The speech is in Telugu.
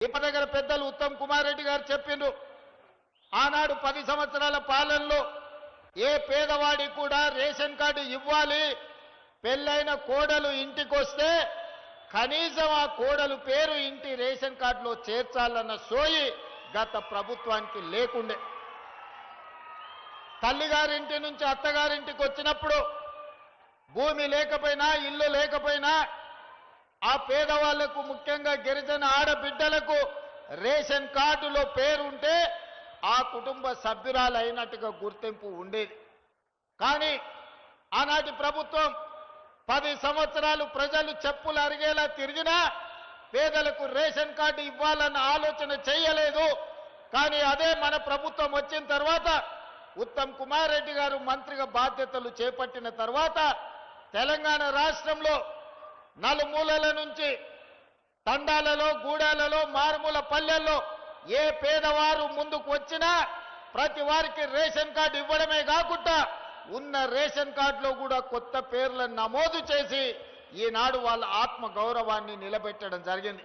ఇప్పటిదగ్గర పెద్దలు ఉత్తమ్ కుమార్ రెడ్డి గారు చెప్పిండ్రు. ఆనాడు 10 సంవత్సరాల పాలనలో ఏ పేదవాడికి కూడా రేషన్ కార్డు ఇవ్వాలి, పెళ్ళైన కోడలు ఇంటికొస్తే కనీసం ఆ కోడలు పేరు ఇంటి రేషన్ కార్డులో చేర్చాలన్న సోయి గత ప్రభుత్వానికి లేకుండే. తల్లిగారింటి నుంచి అత్తగారింటికి వచ్చినప్పుడు భూమి లేకపోయినా ఇల్లు లేకపోయినా ఆ పేదవాళ్లకు ముఖ్యంగా గిరిజన ఆడబిడ్డలకు రేషన్ కార్డులో పేరుంటే ఆ కుటుంబ సభ్యురాలైనట్టుగా గుర్తింపు ఉండేది. కానీ ఆనాటి ప్రభుత్వం 10 సంవత్సరాలు ప్రజలు చెప్పులు అరిగేలా తిరిగినా పేదలకు రేషన్ కార్డు ఇవ్వాలన్న ఆలోచన చేయలేదు. కానీ అదే మన ప్రభుత్వం వచ్చిన తర్వాత ఉత్తమ్ కుమార్ రెడ్డి గారు మంత్రిగా బాధ్యతలు చేపట్టిన తర్వాత తెలంగాణ రాష్ట్రంలో నలుమూలల నుంచి తండాలలో గూడాలలో మారుమూల పల్లెల్లో ఏ పేదవారు ముందుకు వచ్చినా ప్రతి వారికి రేషన్ కార్డు ఇవ్వడమే కాకుండా ఉన్న రేషన్ కార్డులో కూడా కొత్త పేర్లను నమోదు చేసి ఈనాడు వాళ్ళ ఆత్మ గౌరవాన్ని నిలబెట్టడం జరిగింది.